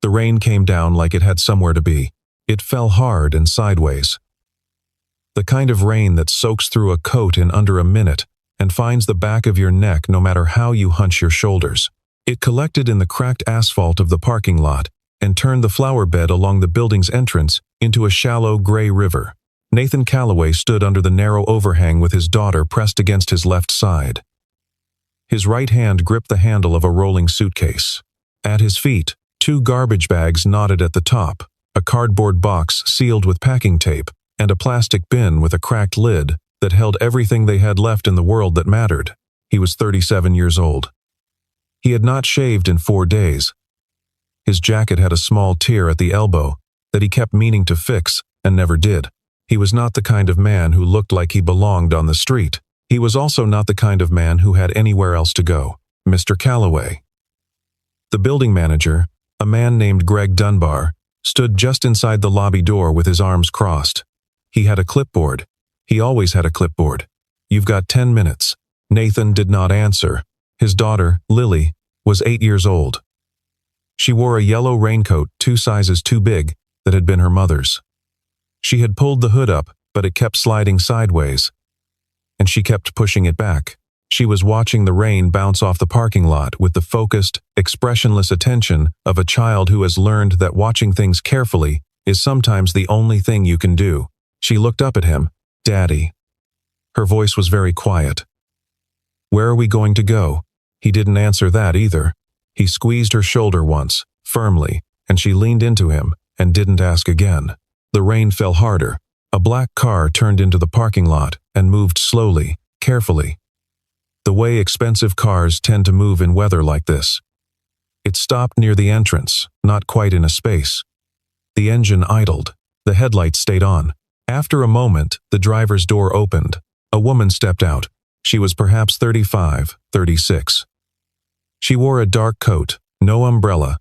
The rain came down like it had somewhere to be. It fell hard and sideways. The kind of rain that soaks through a coat in under a minute and finds the back of your neck no matter how you hunch your shoulders. It collected in the cracked asphalt of the parking lot and turned the flower bed along the building's entrance into a shallow gray river. Nathan Calloway stood under the narrow overhang with his daughter pressed against his left side. His right hand gripped the handle of a rolling suitcase. At his feet, 2 garbage bags knotted at the top, a cardboard box sealed with packing tape, and a plastic bin with a cracked lid that held everything they had left in the world that mattered. He was 37 years old. He had not shaved in 4 days. His jacket had a small tear at the elbow that he kept meaning to fix and never did. He was not the kind of man who looked like he belonged on the street. He was also not the kind of man who had anywhere else to go. Mr. Calloway. The building manager, a man named Greg Dunbar, stood just inside the lobby door with his arms crossed. He had a clipboard. He always had a clipboard. "You've got 10 minutes. Nathan did not answer. His daughter, Lily, was 8 years old. She wore a yellow raincoat 2 sizes too big that had been her mother's. She had pulled the hood up, but it kept sliding sideways, and she kept pushing it back. She was watching the rain bounce off the parking lot with the focused, expressionless attention of a child who has learned that watching things carefully is sometimes the only thing you can do. She looked up at him. "Daddy." Her voice was very quiet. "Where are we going to go?" He didn't answer that either. He squeezed her shoulder once, firmly, and she leaned into him and didn't ask again. The rain fell harder. A black car turned into the parking lot and moved slowly, carefully. The way expensive cars tend to move in weather like this. It stopped near the entrance, not quite in a space. The engine idled. The headlights stayed on. After a moment, the driver's door opened. A woman stepped out. She was perhaps 35, 36. She wore a dark coat, no umbrella,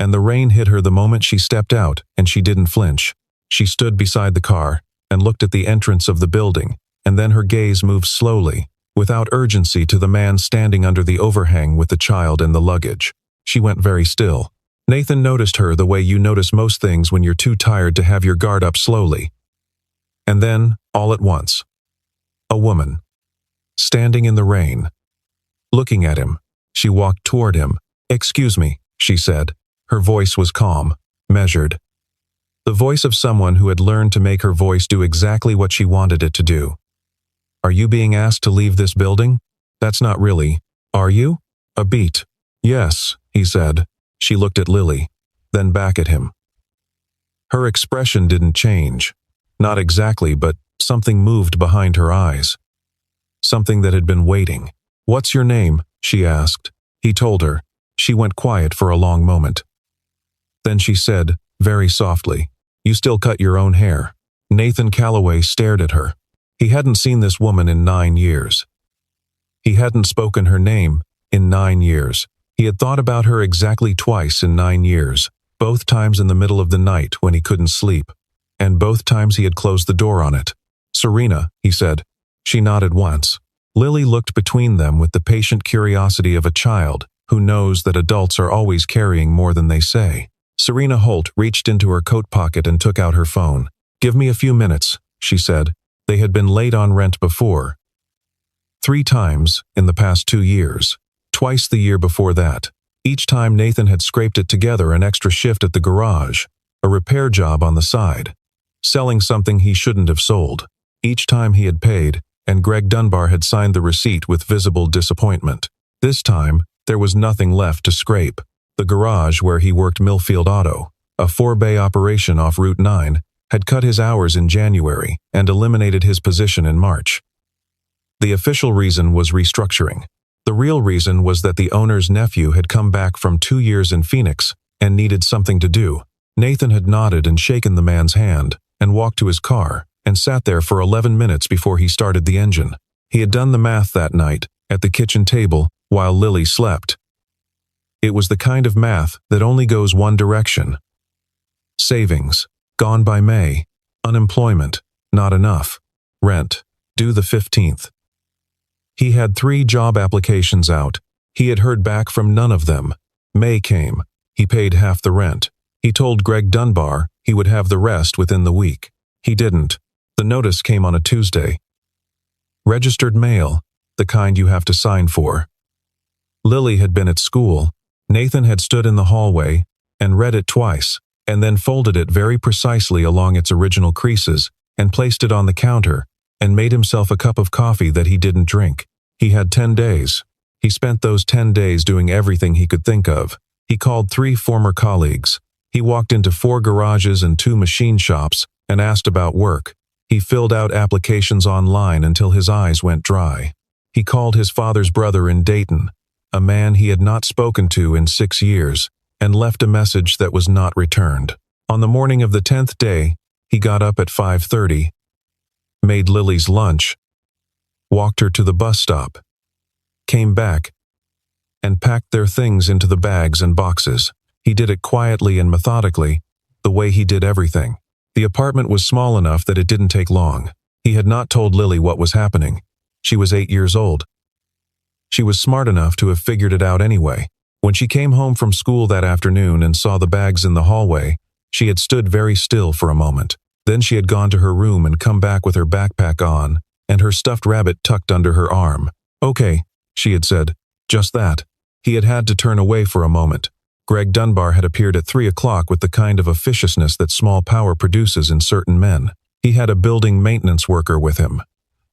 and the rain hit her the moment she stepped out, and she didn't flinch. She stood beside the car and looked at the entrance of the building, and then her gaze moved slowly, without urgency, to the man standing under the overhang with the child and the luggage. She went very still. Nathan noticed her the way you notice most things when you're too tired to have your guard up slowly. And then, all at once, a woman, standing in the rain, looking at him. She walked toward him. "Excuse me," she said. Her voice was calm, measured. The voice of someone who had learned to make her voice do exactly what she wanted it to do. "Are you being asked to leave this building?" "That's not really. Are you?" A beat. "Yes," he said. She looked at Lily, then back at him. Her expression didn't change. Not exactly, but something moved behind her eyes. Something that had been waiting. "What's your name?" she asked. He told her. She went quiet for a long moment. Then she said, very softly, "You still cut your own hair." Nathan Calloway stared at her. He hadn't seen this woman in 9 years. He hadn't spoken her name in 9 years. He had thought about her exactly twice in 9 years, both times in the middle of the night when he couldn't sleep, and both times he had closed the door on it. "Serena," he said. She nodded once. Lily looked between them with the patient curiosity of a child who knows that adults are always carrying more than they say. Serena Holt reached into her coat pocket and took out her phone. "Give me a few minutes," she said. They had been late on rent before. 3 times in the past 2 years. Twice the year before that. Each time Nathan had scraped it together an extra shift at the garage, a repair job on the side, selling something he shouldn't have sold. Each time he had paid, and Greg Dunbar had signed the receipt with visible disappointment. This time, there was nothing left to scrape. The garage where he worked, Millfield Auto, a 4-bay operation off Route 9, had cut his hours in January and eliminated his position in March. The official reason was restructuring. The real reason was that the owner's nephew had come back from 2 years in Phoenix and needed something to do. Nathan had nodded and shaken the man's hand and walked to his car and sat there for 11 minutes before he started the engine. He had done the math that night at the kitchen table while Lily slept. It was the kind of math that only goes one direction. Savings, gone by May. Unemployment, not enough. Rent, due the 15th. He had 3 job applications out. He had heard back from none of them. May came. He paid half the rent. He told Greg Dunbar he would have the rest within the week. He didn't. The notice came on a Tuesday. Registered mail, the kind you have to sign for. Lily had been at school. Nathan had stood in the hallway and read it twice, and then folded it very precisely along its original creases and placed it on the counter and made himself a cup of coffee that he didn't drink. He had 10 days. He spent those 10 days doing everything he could think of. He called 3 former colleagues. He walked into 4 garages and 2 machine shops and asked about work. He filled out applications online until his eyes went dry. He called his father's brother in Dayton, a man he had not spoken to in 6 years, and left a message that was not returned. On the morning of the 10th day, he got up at 5:30, made Lily's lunch, walked her to the bus stop, came back, and packed their things into the bags and boxes. He did it quietly and methodically, the way he did everything. The apartment was small enough that it didn't take long. He had not told Lily what was happening. She was 8 years old. She was smart enough to have figured it out anyway. When she came home from school that afternoon and saw the bags in the hallway, she had stood very still for a moment. Then she had gone to her room and come back with her backpack on and her stuffed rabbit tucked under her arm. "Okay," she had said. Just that. He had had to turn away for a moment. Greg Dunbar had appeared at 3 o'clock with the kind of officiousness that small power produces in certain men. He had a building maintenance worker with him,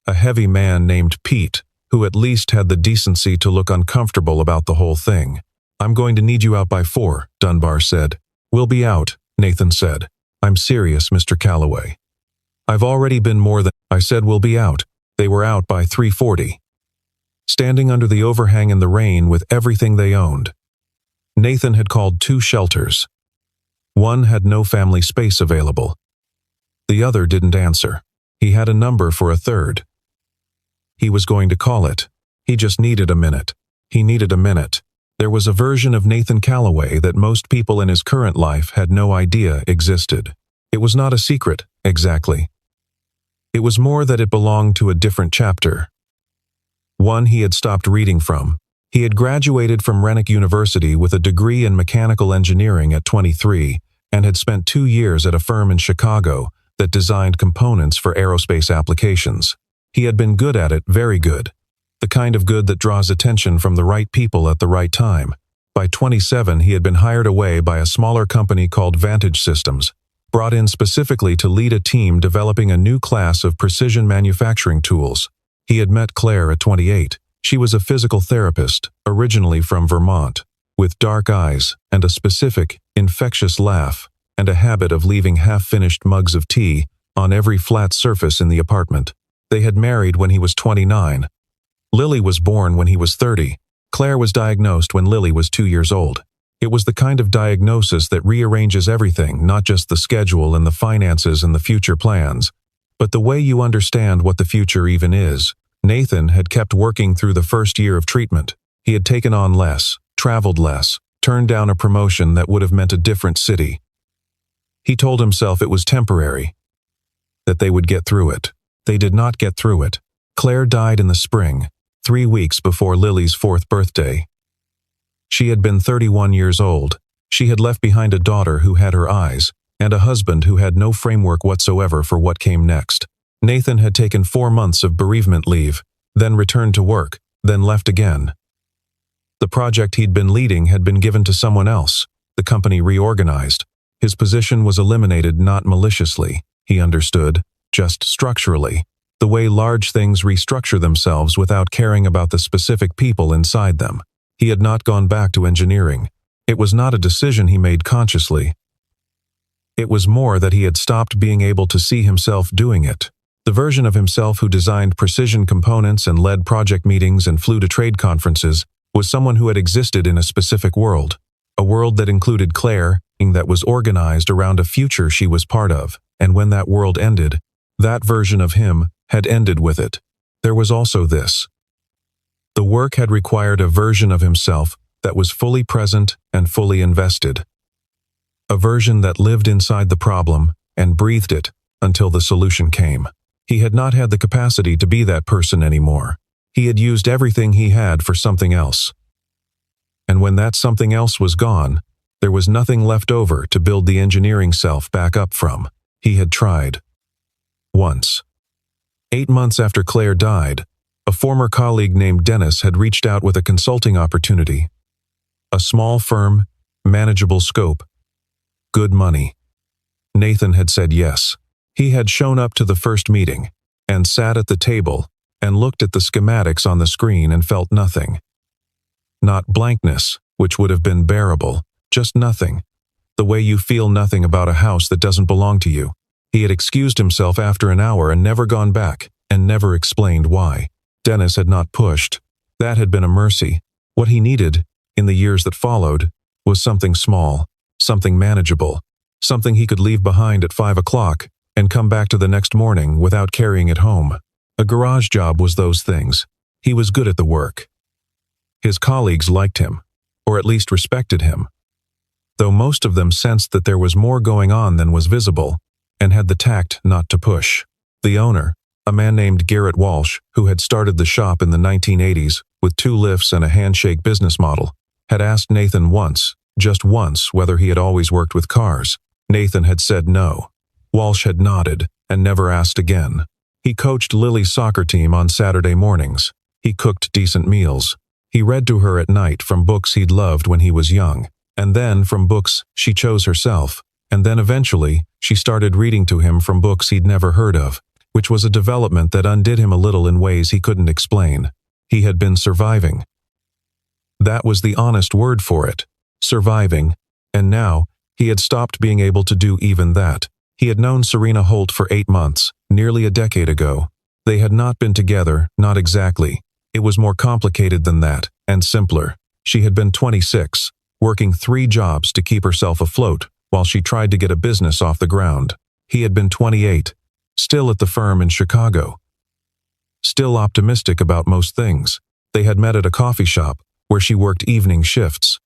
a heavy man named Pete, who at least had the decency to look uncomfortable about the whole thing. "I'm going to need you out by 4, Dunbar said. "We'll be out," Nathan said. "I'm serious, Mr. Calloway. I've already been more than—" I said we'll be out. They were out by 3:40. Standing under the overhang in the rain with everything they owned. Nathan had called 2 shelters. One had no family space available. The other didn't answer. He had a number for a third. He was going to call it. He just needed a minute. He needed a minute. There was a version of Nathan Calloway that most people in his current life had no idea existed. It was not a secret, exactly. It was more that it belonged to a different chapter. One he had stopped reading from. He had graduated from Rennick University with a degree in mechanical engineering at 23 and had spent 2 years at a firm in Chicago that designed components for aerospace applications. He had been good at it, very good. The kind of good that draws attention from the right people at the right time. By 27, he had been hired away by a smaller company called Vantage Systems, brought in specifically to lead a team developing a new class of precision manufacturing tools. He had met Claire at 28. She was a physical therapist, originally from Vermont, with dark eyes and a specific, infectious laugh, and a habit of leaving half-finished mugs of tea on every flat surface in the apartment. They had married when he was 29. Lily was born when he was 30. Claire was diagnosed when Lily was 2 years old. It was the kind of diagnosis that rearranges everything, not just the schedule and the finances and the future plans, but the way you understand what the future even is. Nathan had kept working through the first year of treatment. He had taken on less, traveled less, turned down a promotion that would have meant a different city. He told himself it was temporary, that they would get through it. They did not get through it. Claire died in the spring, 3 weeks before Lily's 4th birthday. She had been 31 years old. She had left behind a daughter who had her eyes, and a husband who had no framework whatsoever for what came next. Nathan had taken 4 months of bereavement leave, then returned to work, then left again. The project he'd been leading had been given to someone else. The company reorganized. His position was eliminated not maliciously, he understood, just structurally, the way large things restructure themselves without caring about the specific people inside them. He had not gone back to engineering. It was not a decision he made consciously. It was more that he had stopped being able to see himself doing it. The version of himself who designed precision components and led project meetings and flew to trade conferences was someone who had existed in a specific world, a world that included Claire, that was organized around a future she was part of, and when that world ended, that version of him had ended with it. There was also this. The work had required a version of himself that was fully present and fully invested. A version that lived inside the problem and breathed it until the solution came. He had not had the capacity to be that person anymore. He had used everything he had for something else. And when that something else was gone, There was nothing left over to build the engineering self back up from. He had tried. Once. 8 months after Claire died, a former colleague named Dennis had reached out with a consulting opportunity. A small firm, manageable scope, good money. Nathan had said yes. He had shown up to the first meeting, and sat at the table, and looked at the schematics on the screen and felt nothing. Not blankness, which would have been bearable, just nothing. The way you feel nothing about a house that doesn't belong to you. He had excused himself after an hour and never gone back, and never explained why. Dennis had not pushed. That had been a mercy. What he needed, in the years that followed, was something small, something manageable, something he could leave behind at 5 o'clock and come back to the next morning without carrying it home. A garage job was those things. He was good at the work. His colleagues liked him, or at least respected him, though most of them sensed that there was more going on than was visible, and had the tact not to push. The owner, a man named Garrett Walsh, who had started the shop in the 1980s with 2 lifts and a handshake business model, had asked Nathan once, just once, whether he had always worked with cars. Nathan had said no. Walsh had nodded and never asked again. He coached Lily's soccer team on Saturday mornings. He cooked decent meals. He read to her at night from books he'd loved when he was young, and then from books she chose herself, and then eventually she started reading to him from books he'd never heard of, which was a development that undid him a little in ways he couldn't explain. He had been surviving. That was the honest word for it, surviving, and now he had stopped being able to do even that. He had known Serena Holt for 8 months, nearly a decade ago. They had not been together, not exactly. It was more complicated than that, and simpler. She had been 26, working 3 jobs to keep herself afloat while she tried to get a business off the ground. He had been 28, still at the firm in Chicago. Still optimistic about most things. They had met at a coffee shop where she worked evening shifts.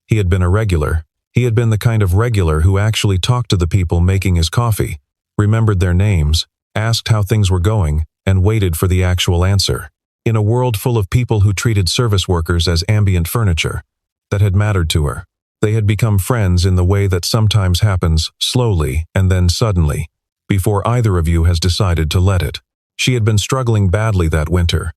He had been a regular. He had been the kind of regular who actually talked to the people making his coffee, remembered their names, asked how things were going, and waited for the actual answer. In a world full of people who treated service workers as ambient furniture, that had mattered to her. They had become friends in the way that sometimes happens, slowly and then suddenly, before either of you has decided to let it. She had been struggling badly that winter.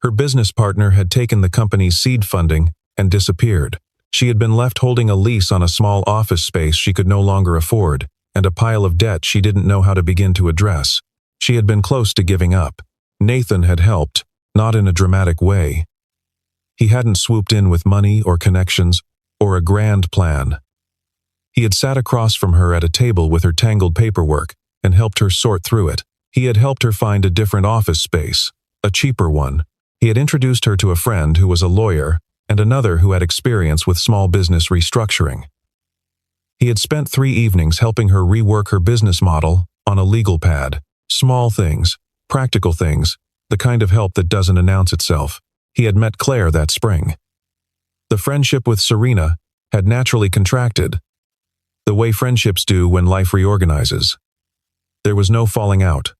Her business partner had taken the company's seed funding and disappeared. She had been left holding a lease on a small office space she could no longer afford, and a pile of debt she didn't know how to begin to address. She had been close to giving up. Nathan had helped, not in a dramatic way. He hadn't swooped in with money or connections or a grand plan. He had sat across from her at a table with her tangled paperwork and helped her sort through it. He had helped her find a different office space, a cheaper one. He had introduced her to a friend who was a lawyer and another who had experience with small business restructuring. He had spent 3 evenings helping her rework her business model on a legal pad. Small things, practical things, the kind of help that doesn't announce itself. He had met Claire that spring. The friendship with Serena had naturally contracted, the way friendships do when life reorganizes. There was no falling out,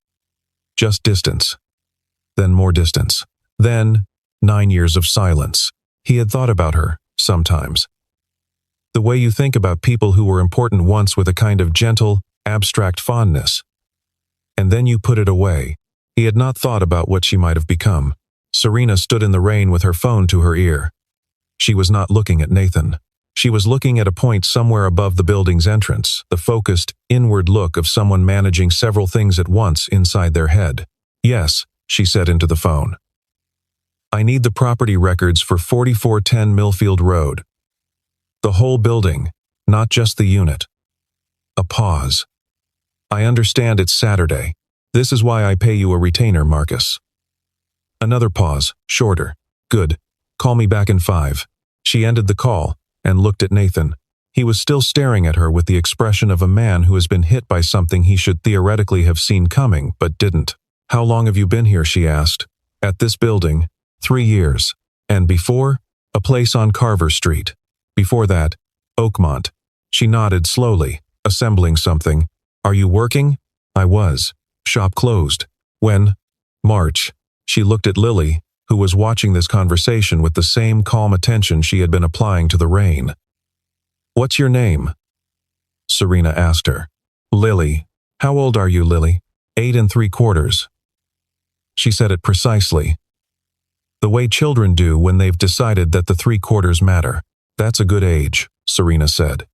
just distance. Then more distance. Then 9 years of silence. He had thought about her, sometimes. The way you think about people who were important once with a kind of gentle, abstract fondness. And then you put it away. He had not thought about what she might have become. Serena stood in the rain with her phone to her ear. She was not looking at Nathan. She was looking at a point somewhere above the building's entrance, the focused, inward look of someone managing several things at once inside their head. "Yes," she said into the phone. "I need the property records for 4410 Millfield Road. The whole building, not just the unit." A pause. "I understand it's Saturday. This is why I pay you a retainer, Marcus." Another pause, shorter. "Good. Call me back in 5. She ended the call and looked at Nathan. He was still staring at her with the expression of a man who has been hit by something he should theoretically have seen coming but didn't. "How long have you been here?" she asked. "At this building, 3 years. And before, a place on Carver Street. Before that, Oakmont." She nodded slowly, assembling something. "Are you working?" "I was. Shop closed." "When?" "March." She looked at Lily, who was watching this conversation with the same calm attention she had been applying to the rain. "What's your name?" Serena asked her. "Lily. How old are you, Lily?" 8 3/4. She said it precisely, the way children do when they've decided that the 3/4 matter. "That's a good age," Serena said.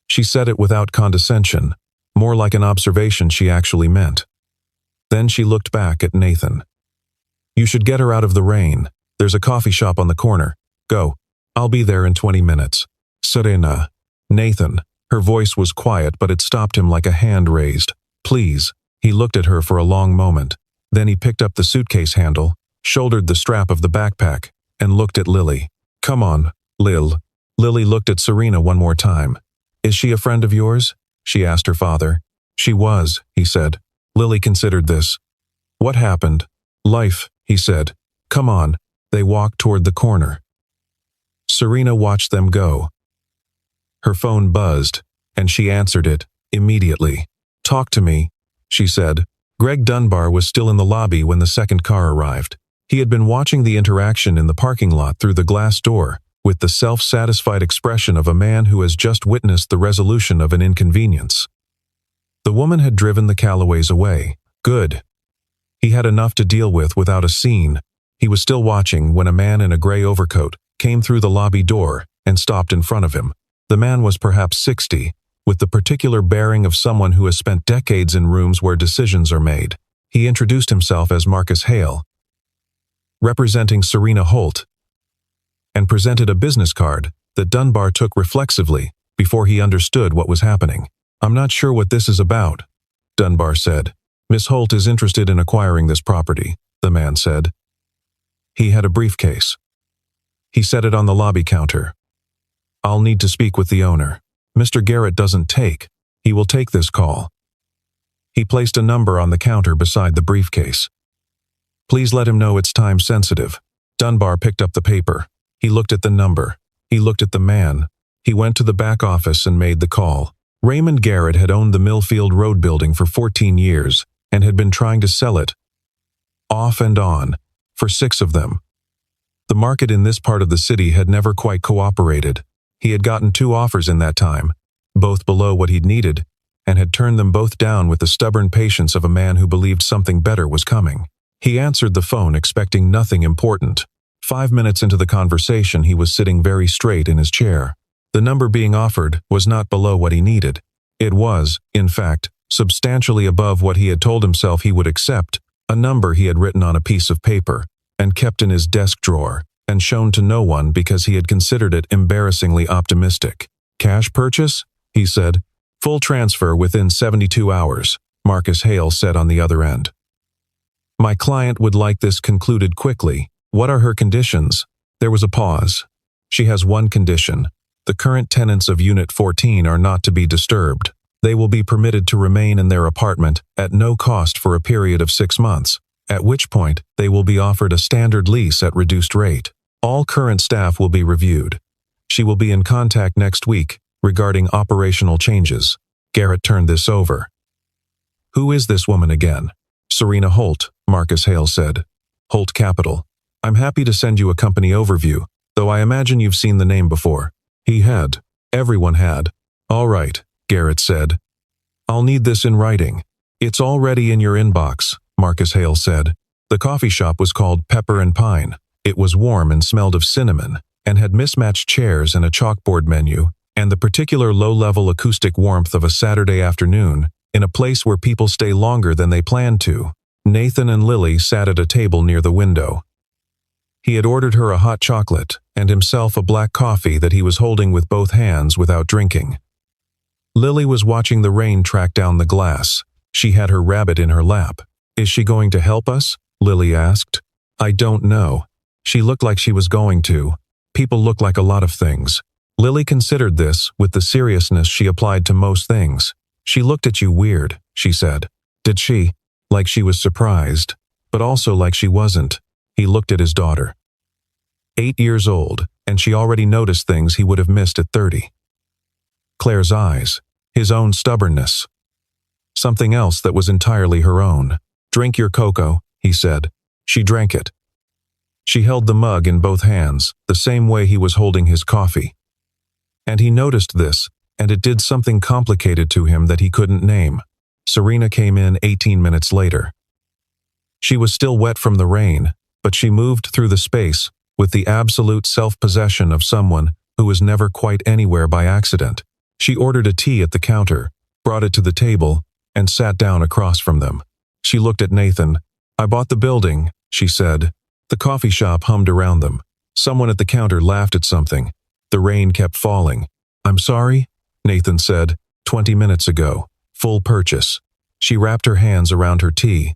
She said it without condescension, more like an observation she actually meant. Then she looked back at Nathan. "You should get her out of the rain. There's a coffee shop on the corner. Go. I'll be there in 20 minutes. Serena." "Nathan." Her voice was quiet, but it stopped him like a hand raised. "Please." He looked at her for a long moment. Then he picked up the suitcase handle, shouldered the strap of the backpack, and looked at Lily. "Come on, Lil." Lily looked at Serena one more time. "Is she a friend of yours?" she asked her father. "She was," he said. Lily considered this. "What happened?" "Life," he said. "Come on." They walked toward the corner. Serena watched them go. Her phone buzzed, and she answered it immediately. "Talk to me," she said. Greg Dunbar was still in the lobby when the second car arrived. He had been watching the interaction in the parking lot through the glass door, with the self-satisfied expression of a man who has just witnessed the resolution of an inconvenience. The woman had driven the Callaways away. Good. He had enough to deal with without a scene. He was still watching when a man in a gray overcoat came through the lobby door and stopped in front of him. The man was perhaps 60, with the particular bearing of someone who has spent decades in rooms where decisions are made. He introduced himself as Marcus Hale, representing Serena Holt, and presented a business card that Dunbar took reflexively before he understood what was happening. "I'm not sure what this is about," Dunbar said. "Miss Holt is interested in acquiring this property," the man said. He had a briefcase. He set it on the lobby counter. "I'll need to speak with the owner. Mr. Garrett doesn't take. He will take this call." He placed a number on the counter beside the briefcase. "Please let him know it's time sensitive." Dunbar picked up the paper. He looked at the number. He looked at the man. He went to the back office and made the call. Raymond Garrett had owned the Millfield Road building for 14 years and had been trying to sell it, off and on, for 6 of them. The market in this part of the city had never quite cooperated. He had gotten 2 offers in that time, both below what he'd needed, and had turned them both down with the stubborn patience of a man who believed something better was coming. He answered the phone expecting nothing important. 5 minutes into the conversation, he was sitting very straight in his chair. The number being offered was not below what he needed. It was, in fact, substantially above what he had told himself he would accept, a number he had written on a piece of paper and kept in his desk drawer, and shown to no one because he had considered it embarrassingly optimistic. "Cash purchase?" he said. "Full transfer within 72 hours, Marcus Hale said on the other end. "My client would like this concluded quickly. What are her conditions?" There was a pause. "She has one condition. The current tenants of Unit 14 are not to be disturbed. They will be permitted to remain in their apartment at no cost for a period of 6 months, at which point they will be offered a standard lease at reduced rate. All current staff will be reviewed. She will be in contact next week regarding operational changes." Garrett turned this over. "Who is this woman again?" "Serena Holt," Marcus Hale said. "Holt Capital. I'm happy to send you a company overview, though I imagine you've seen the name before." He had. Everyone had. "All right," Garrett said. "I'll need this in writing." "It's already in your inbox," Marcus Hale said. The coffee shop was called Pepper and Pine. It was warm and smelled of cinnamon, and had mismatched chairs and a chalkboard menu, and the particular low-level acoustic warmth of a Saturday afternoon, in a place where people stay longer than they planned to. Nathan and Lily sat at a table near the window. He had ordered her a hot chocolate, and himself a black coffee that he was holding with both hands without drinking. Lily was watching the rain track down the glass. She had her rabbit in her lap. "Is she going to help us?" Lily asked. "I don't know. She looked like she was going to. People look like a lot of things." Lily considered this with the seriousness she applied to most things. "She looked at you weird," she said. "Did she?" Like she was surprised, but also like she wasn't. He looked at his daughter. 8 years old, and she already noticed things he would have missed at 30. Claire's eyes, his own stubbornness. Something else that was entirely her own. "Drink your cocoa," he said. She drank it. She held the mug in both hands, the same way he was holding his coffee. And he noticed this, and it did something complicated to him that he couldn't name. Serena came in 18 minutes later. She was still wet from the rain, but she moved through the space with the absolute self-possession of someone who was never quite anywhere by accident. She ordered a tea at the counter, brought it to the table, and sat down across from them. She looked at Nathan. "I bought the building," she said. The coffee shop hummed around them. Someone at the counter laughed at something. The rain kept falling. "I'm sorry," Nathan said, 20 minutes ago. Full purchase. She wrapped her hands around her tea.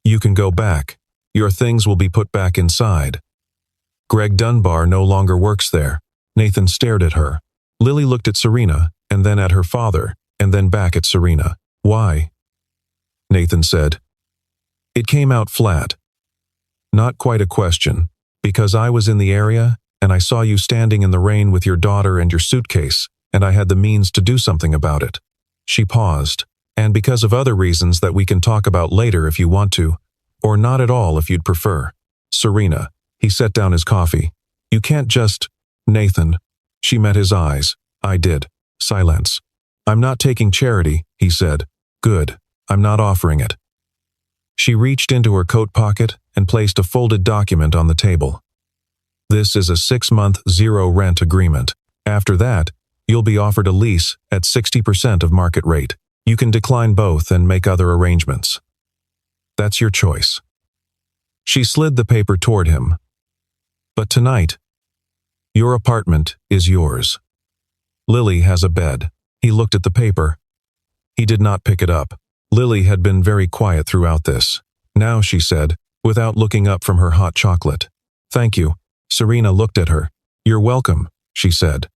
"You can go back. Your things will be put back inside." "Greg Dunbar no longer works there." Nathan stared at her. Lily looked at Serena, and then at her father, and then back at Serena. "Why?" Nathan said. "It came out flat. Not quite a question. Because I was in the area, and I saw you standing in the rain with your daughter and your suitcase, and I had the means to do something about it." She paused. "And because of other reasons that we can talk about later if you want to, or not at all if you'd prefer." "Serena." He set down his coffee. "You can't just—" "Nathan." She met his eyes. "I did." Silence. "I'm not taking charity," he said. "Good. I'm not offering it." She reached into her coat pocket and placed a folded document on the table. "This is a 6-month zero-rent agreement. After that, you'll be offered a lease at 60% of market rate. You can decline both and make other arrangements. That's your choice." She slid the paper toward him. "But tonight, your apartment is yours. Lily has a bed." He looked at the paper. He did not pick it up. Lily had been very quiet throughout this. Now she said, without looking up from her hot chocolate, "Thank you." Serena looked at her. "You're welcome," she said.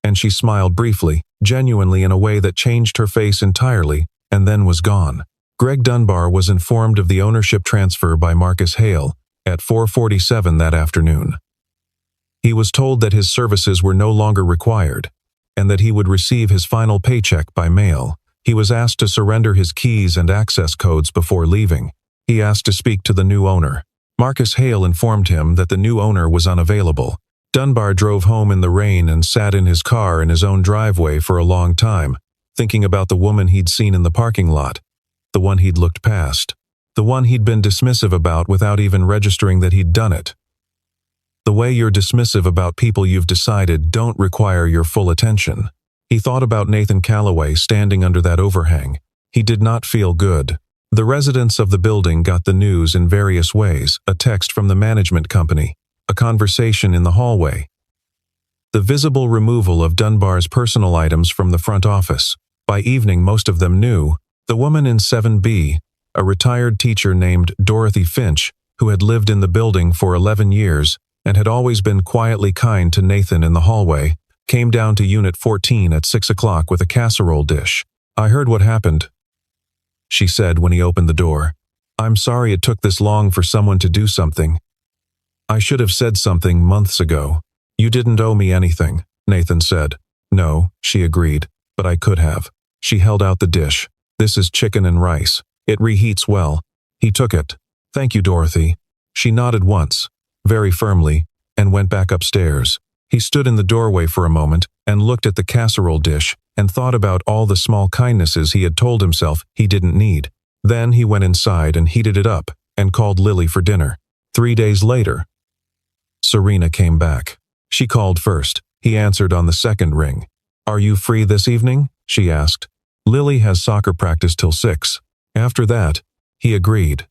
And she smiled briefly, genuinely in a way that changed her face entirely, and then was gone. Greg Dunbar was informed of the ownership transfer by Marcus Hale at 4:47 that afternoon. He was told that his services were no longer required, and that he would receive his final paycheck by mail. He was asked to surrender his keys and access codes before leaving. He asked to speak to the new owner. Marcus Hale informed him that the new owner was unavailable. Dunbar drove home in the rain and sat in his car in his own driveway for a long time, thinking about the woman he'd seen in the parking lot, the one he'd looked past, the one he'd been dismissive about without even registering that he'd done it. The way you're dismissive about people you've decided don't require your full attention. He thought about Nathan Calloway standing under that overhang. He did not feel good. The residents of the building got the news in various ways: a text from the management company, a conversation in the hallway, the visible removal of Dunbar's personal items from the front office. By evening, most of them knew. The woman in 7B, a retired teacher named Dorothy Finch, who had lived in the building for 11 years and had always been quietly kind to Nathan in the hallway, came down to Unit 14 at 6 o'clock with a casserole dish. "I heard what happened," she said when he opened the door. "I'm sorry it took this long for someone to do something. I should have said something months ago." "You didn't owe me anything," Nathan said. "No," she agreed, "but I could have." She held out the dish. "This is chicken and rice. It reheats well." He took it. "Thank you, Dorothy." She nodded once, very firmly, and went back upstairs. He stood in the doorway for a moment and looked at the casserole dish and thought about all the small kindnesses he had told himself he didn't need. Then he went inside and heated it up and called Lily for dinner. 3 days later, Serena came back. She called first. He answered on the second ring. "Are you free this evening?" she asked. "Lily has soccer practice till 6. After that, he agreed.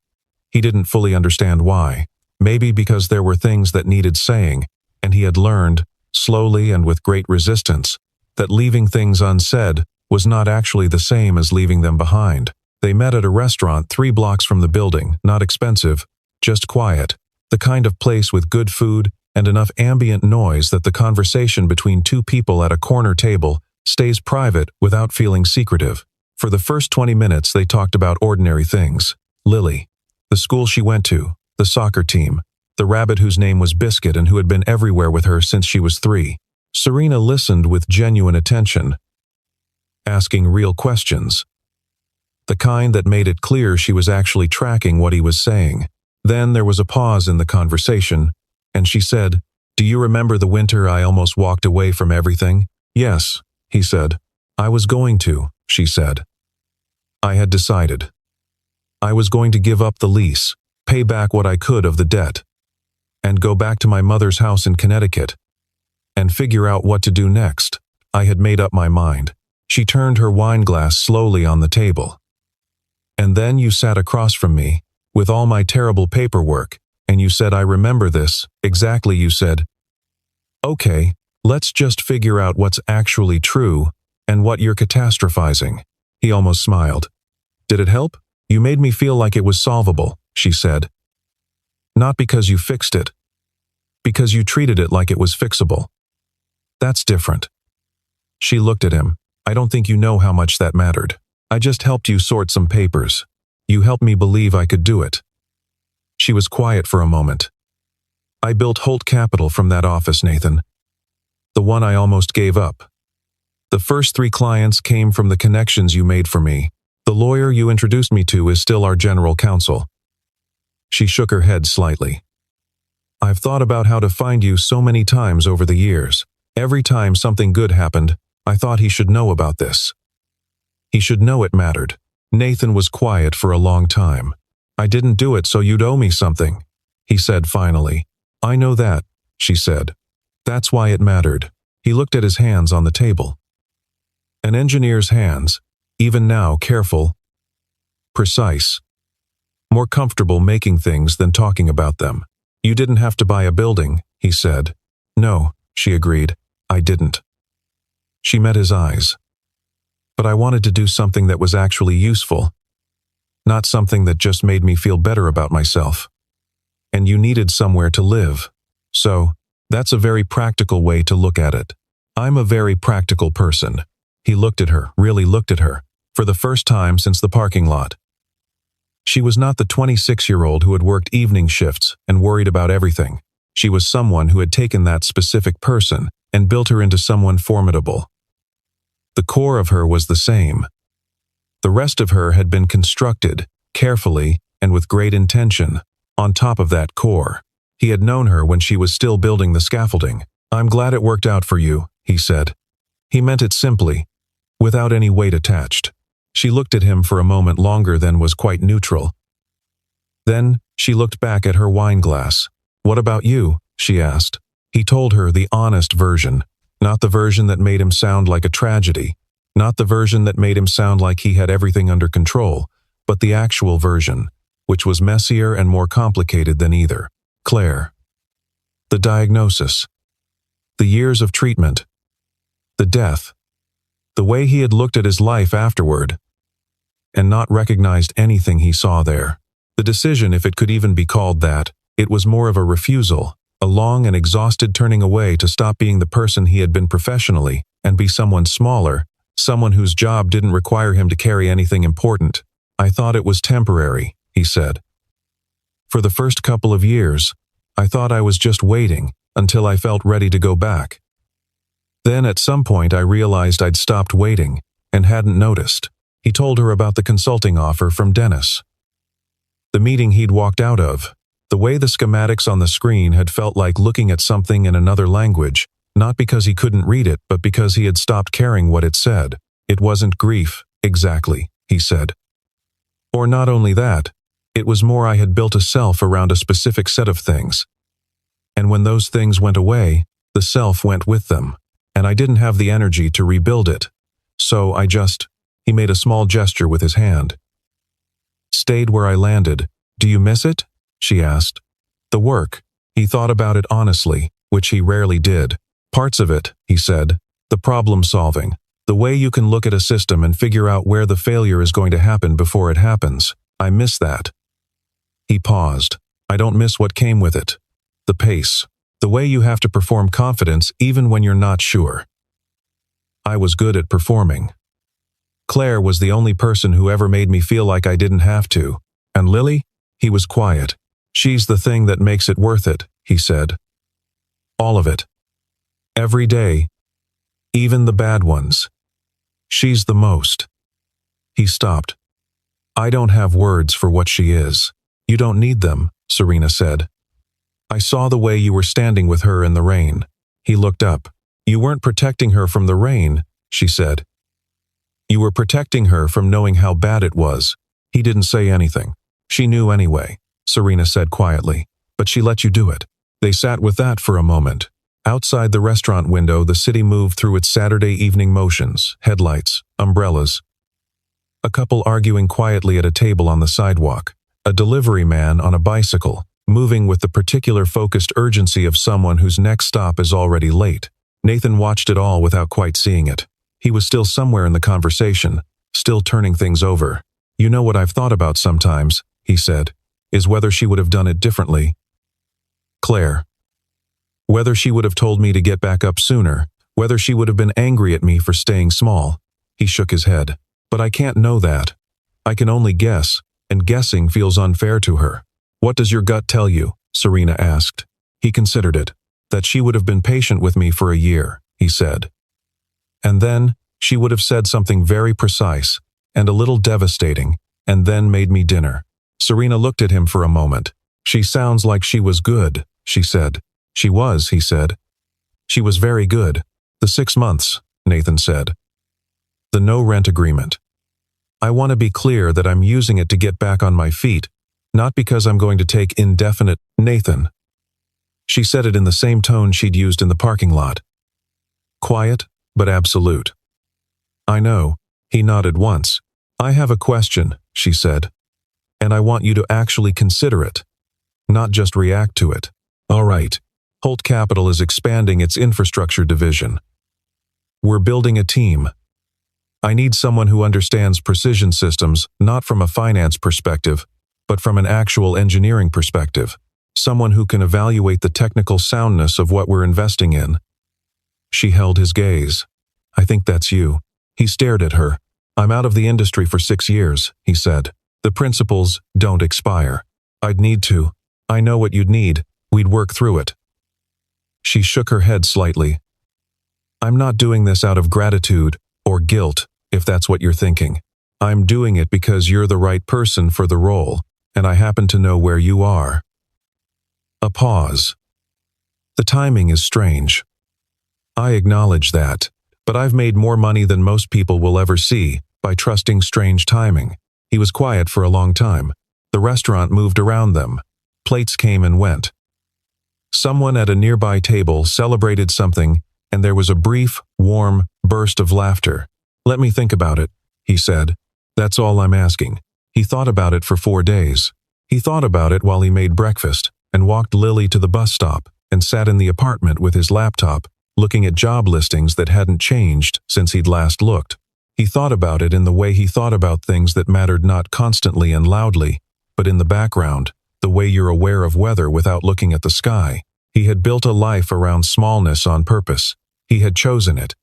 He didn't fully understand why. Maybe because there were things that needed saying, and he had learned, slowly and with great resistance, that leaving things unsaid was not actually the same as leaving them behind. They met at a restaurant 3 blocks from the building, not expensive, just quiet, the kind of place with good food and enough ambient noise that the conversation between 2 people at a corner table stays private without feeling secretive. For the first 20 minutes they talked about ordinary things. Lily, the school she went to, the soccer team, the rabbit whose name was Biscuit and who had been everywhere with her since she was 3. Serena listened with genuine attention, asking real questions, the kind that made it clear she was actually tracking what he was saying. Then there was a pause in the conversation, and she said, Do you remember the winter I almost walked away from everything? Yes, he said. I was going to, she said. I had decided. I was going to give up the lease, pay back what I could of the debt, and go back to my mother's house in Connecticut, and figure out what to do next. I had made up my mind. She turned her wine glass slowly on the table. And then you sat across from me, with all my terrible paperwork, and you said, I remember this, exactly, you said. Okay, let's just figure out what's actually true, and what you're catastrophizing. He almost smiled. Did it help? You made me feel like it was solvable, she said. Not because you fixed it. Because you treated it like it was fixable. That's different. She looked at him. I don't think you know how much that mattered. I just helped you sort some papers. You helped me believe I could do it. She was quiet for a moment. I built Holt Capital from that office, Nathan. The one I almost gave up. The first 3 clients came from the connections you made for me. The lawyer you introduced me to is still our general counsel. She shook her head slightly. I've thought about how to find you so many times over the years. Every time something good happened, I thought he should know about this. He should know it mattered. Nathan was quiet for a long time. I didn't do it so you'd owe me something, he said finally. I know that, she said. That's why it mattered. He looked at his hands on the table. An engineer's hands, even now careful, precise, more comfortable making things than talking about them. You didn't have to buy a building, he said. No, she agreed. I didn't. She met his eyes. But I wanted to do something that was actually useful, not something that just made me feel better about myself. And you needed somewhere to live. So, that's a very practical way to look at it. I'm a very practical person. He looked at her, really looked at her, for the first time since the parking lot. She was not the 26-year-old who had worked evening shifts and worried about everything. She was someone who had taken that specific person and built her into someone formidable. The core of her was the same. The rest of her had been constructed, carefully and with great intention, on top of that core. He had known her when she was still building the scaffolding. I'm glad it worked out for you, he said. He meant it simply, without any weight attached. She looked at him for a moment longer than was quite neutral. Then, she looked back at her wine glass. What about you? She asked. He told her the honest version, not the version that made him sound like a tragedy, not the version that made him sound like he had everything under control, but the actual version, which was messier and more complicated than either. Claire. The diagnosis. The years of treatment. The death. The way he had looked at his life afterward, and not recognized anything he saw there. The decision, if it could even be called that, it was more of a refusal, a long and exhausted turning away to stop being the person he had been professionally and be someone smaller, someone whose job didn't require him to carry anything important. I thought it was temporary, he said. For the first couple of years, I thought I was just waiting until I felt ready to go back. Then at some point I realized I'd stopped waiting and hadn't noticed. He told her about the consulting offer from Dennis. The meeting he'd walked out of. The way the schematics on the screen had felt like looking at something in another language, not because he couldn't read it, but because he had stopped caring what it said. It wasn't grief, exactly, he said. Or not only that, it was more I had built a self around a specific set of things. And when those things went away, the self went with them, and I didn't have the energy to rebuild it. So he made a small gesture with his hand. Stayed where I landed. Do you miss it? She asked. The work. He thought about it honestly, which he rarely did. Parts of it, he said. The problem solving. The way you can look at a system and figure out where the failure is going to happen before it happens. I miss that. He paused. I don't miss what came with it. The pace. The way you have to perform confidence even when you're not sure. I was good at performing. Claire was the only person who ever made me feel like I didn't have to. And Lily? He was quiet. She's the thing that makes it worth it, he said. All of it. Every day. Even the bad ones. She's the most. He stopped. I don't have words for what she is. You don't need them, Serena said. I saw the way you were standing with her in the rain. He looked up. You weren't protecting her from the rain, she said. You were protecting her from knowing how bad it was. He didn't say anything. She knew anyway, Serena said quietly. But she let you do it. They sat with that for a moment. Outside the restaurant window, the city moved through its Saturday evening motions, headlights, umbrellas. A couple arguing quietly at a table on the sidewalk. A delivery man on a bicycle, moving with the particular focused urgency of someone whose next stop is already late. Nathan watched it all without quite seeing it. He was still somewhere in the conversation, still turning things over. You know what I've thought about sometimes, he said, is whether she would have done it differently. Claire. Whether she would have told me to get back up sooner, whether she would have been angry at me for staying small. He shook his head. But I can't know that. I can only guess, and guessing feels unfair to her. What does your gut tell you? Serena asked. He considered it. That she would have been patient with me for a year, he said. And then, she would have said something very precise, and a little devastating, and then made me dinner. Serena looked at him for a moment. She sounds like she was good, she said. She was, he said. She was very good. The 6 months, Nathan said. The no rent agreement. I want to be clear that I'm using it to get back on my feet, not because I'm going to take indefinite, Nathan. She said it in the same tone she'd used in the parking lot. Quiet, but absolute. I know, he nodded once. I have a question, she said. And I want you to actually consider it, not just react to it. All right. Holt Capital is expanding its infrastructure division. We're building a team. I need someone who understands precision systems, not from a finance perspective, but from an actual engineering perspective. Someone who can evaluate the technical soundness of what we're investing in. She held his gaze. I think that's you. He stared at her. I'm out of the industry for 6 years, he said. The principles don't expire. I'd need to. I know what you'd need. We'd work through it. She shook her head slightly. I'm not doing this out of gratitude or guilt, if that's what you're thinking. I'm doing it because you're the right person for the role, and I happen to know where you are. A pause. The timing is strange. I acknowledge that, but I've made more money than most people will ever see by trusting strange timing. He was quiet for a long time. The restaurant moved around them. Plates came and went. Someone at a nearby table celebrated something, and there was a brief, warm burst of laughter. Let me think about it, he said. That's all I'm asking. He thought about it for 4 days. He thought about it while he made breakfast and walked Lily to the bus stop and sat in the apartment with his laptop, looking at job listings that hadn't changed since he'd last looked. He thought about it in the way he thought about things that mattered not constantly and loudly, but in the background, the way you're aware of weather without looking at the sky. He had built a life around smallness on purpose. He had chosen it.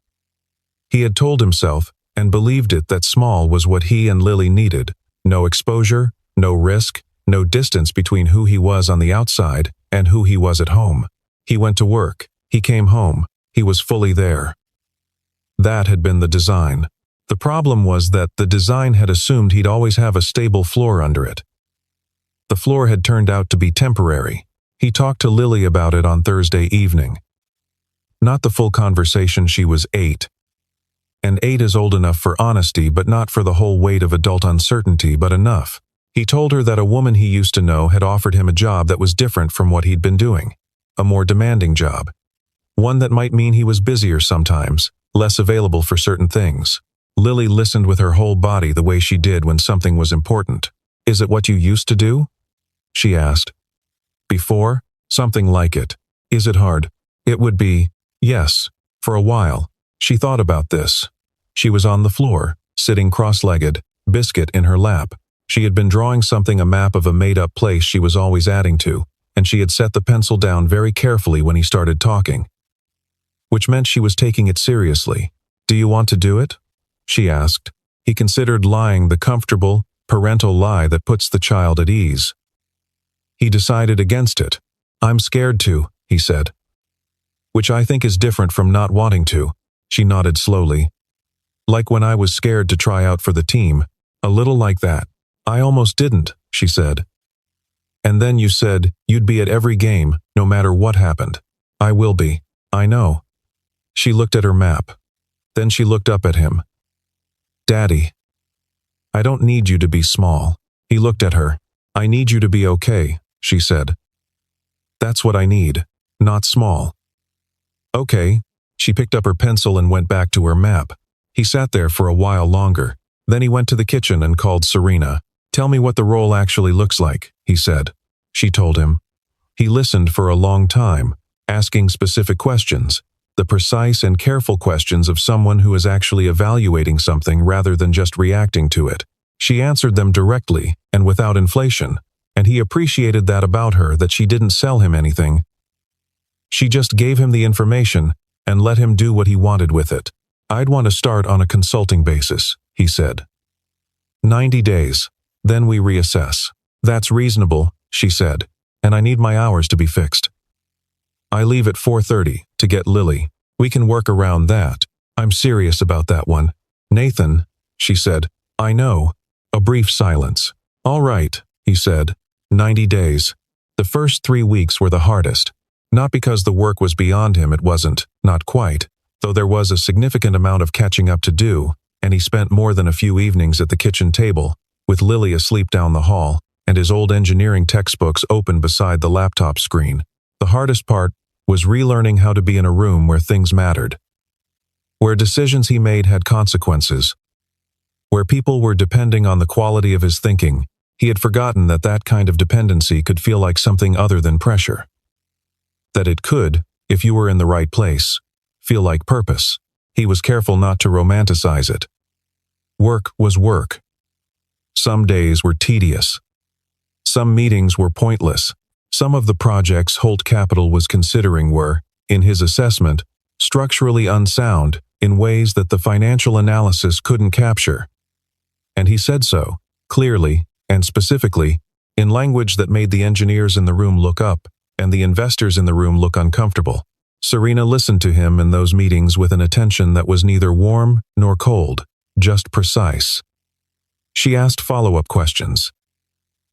He had told himself, and believed it, that small was what he and Lily needed. No exposure, no risk, no distance between who he was on the outside and who he was at home. He went to work. He came home. He was fully there. That had been the design. The problem was that the design had assumed he'd always have a stable floor under it. The floor had turned out to be temporary. He talked to Lily about it on Thursday evening. Not the full conversation. She was 8. And 8 is old enough for honesty, but not for the whole weight of adult uncertainty, but enough. He told her that a woman he used to know had offered him a job that was different from what he'd been doing. A more demanding job. One that might mean he was busier sometimes, less available for certain things. Lily listened with her whole body the way she did when something was important. Is it what you used to do? She asked. Before? Something like it. Is it hard? It would be. Yes. For a while. She thought about this. She was on the floor, sitting cross-legged, biscuit in her lap. She had been drawing something, a map of a made-up place she was always adding to, and she had set the pencil down very carefully when he started talking. Which meant she was taking it seriously. Do you want to do it? She asked. He considered lying, the comfortable, parental lie that puts the child at ease. He decided against it. I'm scared to, he said. Which I think is different from not wanting to. She nodded slowly. Like when I was scared to try out for the team. A little like that. I almost didn't, she said. And then you said you'd be at every game, no matter what happened. I will be. I know. She looked at her map. Then she looked up at him. Daddy. I don't need you to be small. He looked at her. I need you to be okay, she said. That's what I need, not small. Okay. She picked up her pencil and went back to her map. He sat there for a while longer. Then he went to the kitchen and called Serena. Tell me what the role actually looks like, he said. She told him. He listened for a long time, asking specific questions, the precise and careful questions of someone who is actually evaluating something rather than just reacting to it. She answered them directly and without inflation, and he appreciated that about her, that she didn't sell him anything. She just gave him the information and let him do what he wanted with it. I'd want to start on a consulting basis, he said. 90 days. Then we reassess. That's reasonable, she said, and I need my hours to be fixed. I leave at 4:30 to get Lily. We can work around that. I'm serious about that one. Nathan, she said. I know. A brief silence. All right, he said. 90 days. The first 3 weeks were the hardest. Not because the work was beyond him, it wasn't, not quite, though there was a significant amount of catching up to do, and he spent more than a few evenings at the kitchen table, with Lily asleep down the hall, and his old engineering textbooks open beside the laptop screen. The hardest part was relearning how to be in a room where things mattered, where decisions he made had consequences, where people were depending on the quality of his thinking. He had forgotten that that kind of dependency could feel like something other than pressure. That it could, if you were in the right place, feel like purpose. He was careful not to romanticize it. Work was work. Some days were tedious. Some meetings were pointless. Some of the projects Holt Capital was considering were, in his assessment, structurally unsound in ways that the financial analysis couldn't capture. And he said so, clearly and specifically, in language that made the engineers in the room look up and the investors in the room look uncomfortable. Serena listened to him in those meetings with an attention that was neither warm nor cold, just precise. She asked follow-up questions.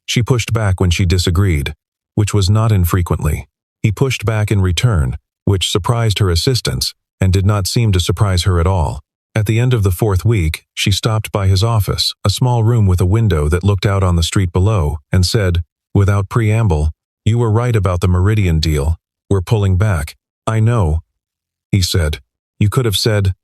She pushed back when she disagreed, which was not infrequently. He pushed back in return, which surprised her assistants and did not seem to surprise her at all. At the end of the 4th week, she stopped by his office, a small room with a window that looked out on the street below, and said, without preamble, "You were right about the Meridian deal. We're pulling back." "I know," he said. "You could have said,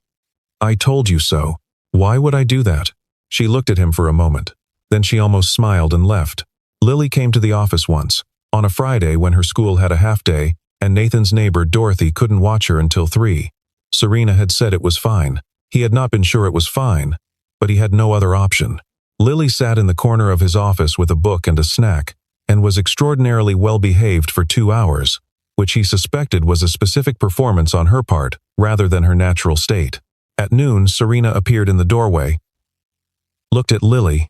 'I told you so.' Why would I do that?" She looked at him for a moment. Then she almost smiled and left. Lily came to the office once, on a Friday when her school had a half-day, and Nathan's neighbor Dorothy couldn't watch her until 3. Serena had said it was fine. He had not been sure it was fine, but he had no other option. Lily sat in the corner of his office with a book and a snack, and was extraordinarily well-behaved for 2 hours, which he suspected was a specific performance on her part, rather than her natural state. At noon, Serena appeared in the doorway, looked at Lily,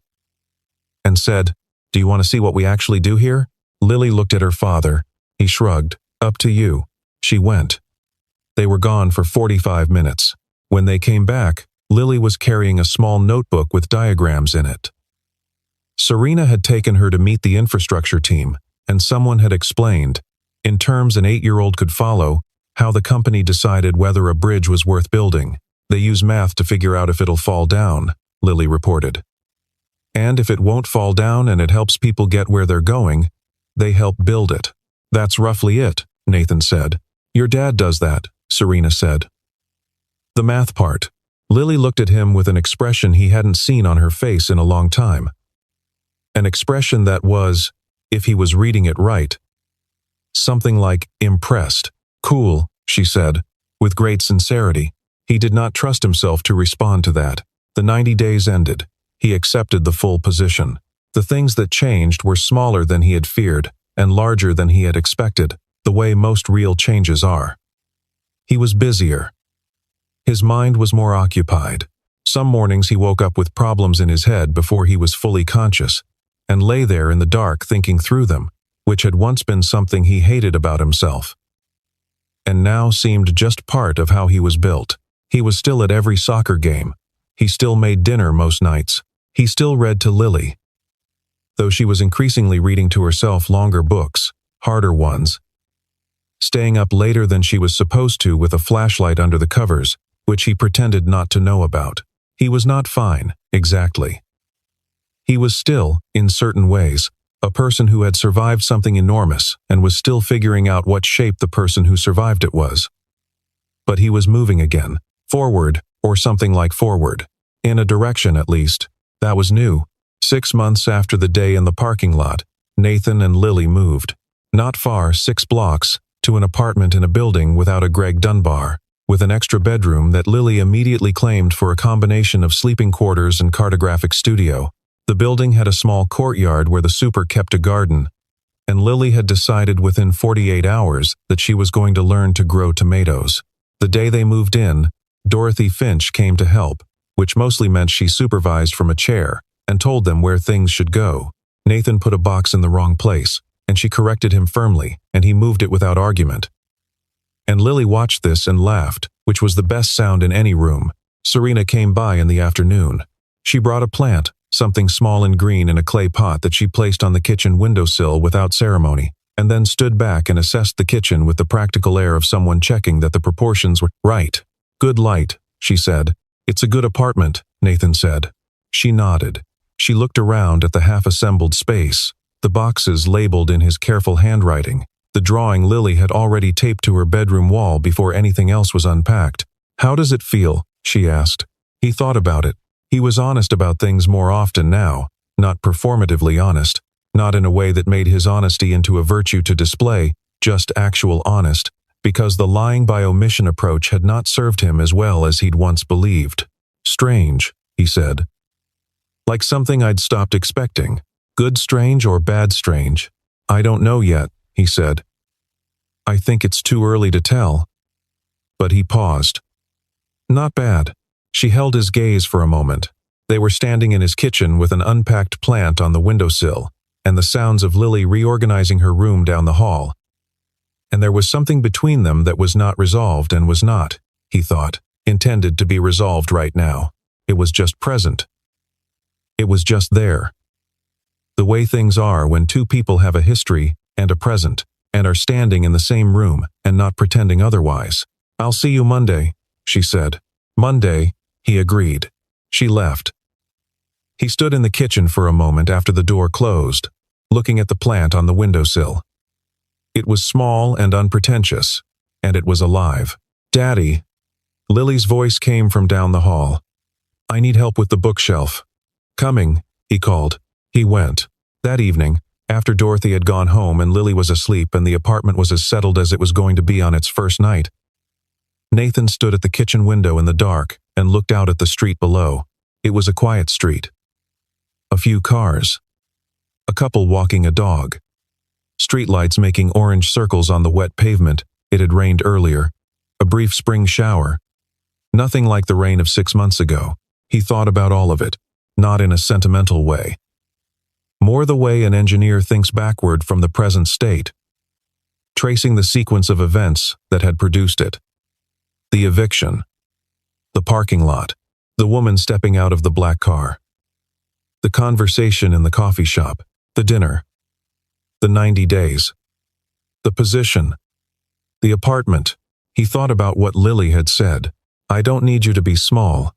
and said, "Do you want to see what we actually do here?" Lily looked at her father. He shrugged. "Up to you." She went. They were gone for 45 minutes. When they came back, Lily was carrying a small notebook with diagrams in it. Serena had taken her to meet the infrastructure team, and someone had explained, in terms an 8-year-old could follow, how the company decided whether a bridge was worth building. "They use math to figure out if it'll fall down," Lily reported. "And if it won't fall down and it helps people get where they're going, they help build it." "That's roughly it," Nathan said. "Your dad does that," Serena said. "The math part." Lily looked at him with an expression he hadn't seen on her face in a long time. An expression that was, if he was reading it right, something like impressed. "Cool," she said, with great sincerity. He did not trust himself to respond to that. The 90 days ended. He accepted the full position. The things that changed were smaller than he had feared, and larger than he had expected, the way most real changes are. He was busier. His mind was more occupied. Some mornings he woke up with problems in his head before he was fully conscious, and lay there in the dark thinking through them, which had once been something he hated about himself, and now seemed just part of how he was built. He was still at every soccer game. He still made dinner most nights. He still read to Lily. though she was increasingly reading to herself longer books, harder ones, staying up later than she was supposed to with a flashlight under the covers, which he pretended not to know about. He was not fine, exactly. He was still, in certain ways, a person who had survived something enormous and was still figuring out what shape the person who survived it was. But he was moving again, forward, or something like forward. In a direction, at least. That was new. 6 months after the day in the parking lot, Nathan and Lily moved. Not far, 6 blocks, to an apartment in a building without a Greg Dunbar, with an extra bedroom that Lily immediately claimed for a combination of sleeping quarters and cartographic studio. The building had a small courtyard where the super kept a garden, and Lily had decided within 48 hours that she was going to learn to grow tomatoes. The day they moved in, Dorothy Finch came to help, which mostly meant she supervised from a chair and told them where things should go. Nathan put a box in the wrong place, and she corrected him firmly, and he moved it without argument. And Lily watched this and laughed, which was the best sound in any room. Serena came by in the afternoon. She brought a plant, something small and green in a clay pot that she placed on the kitchen windowsill without ceremony, and then stood back and assessed the kitchen with the practical air of someone checking that the proportions were right. "Good light," she said. "It's a good apartment," Nathan said. She nodded. She looked around at the half-assembled space, the boxes labeled in his careful handwriting, the drawing Lily had already taped to her bedroom wall before anything else was unpacked. "How does it feel?" she asked. He thought about it. He was honest about things more often now, not performatively honest, not in a way that made his honesty into a virtue to display, just actual honest, because the lying by omission approach had not served him as well as he'd once believed. "Strange," he said. "Like something I'd stopped expecting. Good strange or bad strange? I don't know yet," he said. "I think it's too early to tell." But he paused. "Not bad." She held his gaze for a moment. They were standing in his kitchen with an unpacked plant on the windowsill, and the sounds of Lily reorganizing her room down the hall. And there was something between them that was not resolved and was not, he thought, intended to be resolved right now. It was just present. It was just there. The way things are when two people have a history and a present, and are standing in the same room and not pretending otherwise. "I'll see you Monday," she said. "Monday," he agreed. She left. He stood in the kitchen for a moment after the door closed, looking at the plant on the windowsill. It was small and unpretentious, and it was alive. "Daddy." Lily's voice came from down the hall. "I need help with the bookshelf." "Coming," he called. He went. That evening, after Dorothy had gone home and Lily was asleep and the apartment was as settled as it was going to be on its first night, Nathan stood at the kitchen window in the dark and looked out at the street below. It was a quiet street. A few cars. A couple walking a dog. Streetlights making orange circles on the wet pavement. It had rained earlier. A brief spring shower. Nothing like the rain of 6 months ago. He thought about all of it, not in a sentimental way. More the way an engineer thinks backward from the present state, tracing the sequence of events that had produced it. The eviction. The parking lot. The woman stepping out of the black car. The conversation in the coffee shop. The dinner. The 90 days. The position. The apartment. He thought about what Lily had said. "I don't need you to be small.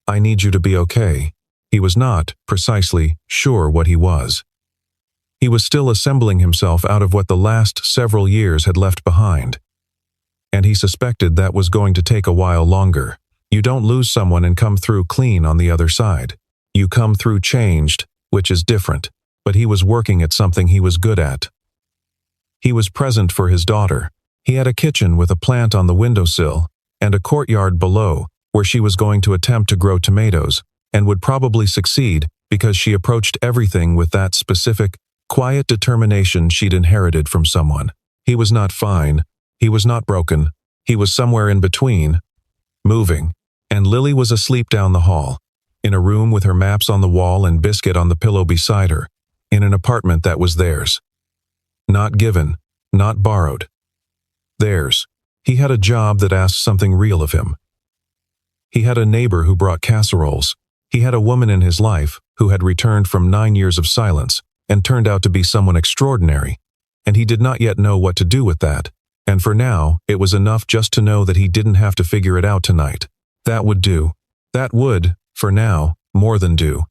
I need you to be okay." He was not, precisely, sure what he was. He was still assembling himself out of what the last several years had left behind. And he suspected that was going to take a while longer. You don't lose someone and come through clean on the other side. You come through changed, which is different, but he was working at something he was good at. He was present for his daughter. He had a kitchen with a plant on the windowsill, and a courtyard below, where she was going to attempt to grow tomatoes, and would probably succeed because she approached everything with that specific, quiet determination she'd inherited from someone. He was not fine. He was not broken. He was somewhere in between, moving. And Lily was asleep down the hall, in a room with her maps on the wall and biscuit on the pillow beside her, in an apartment that was theirs. Not given, not borrowed. Theirs. He had a job that asked something real of him. He had a neighbor who brought casseroles. He had a woman in his life who had returned from 9 years of silence and turned out to be someone extraordinary, and he did not yet know what to do with that. And for now, it was enough just to know that he didn't have to figure it out tonight. That would do. That would, for now, more than do.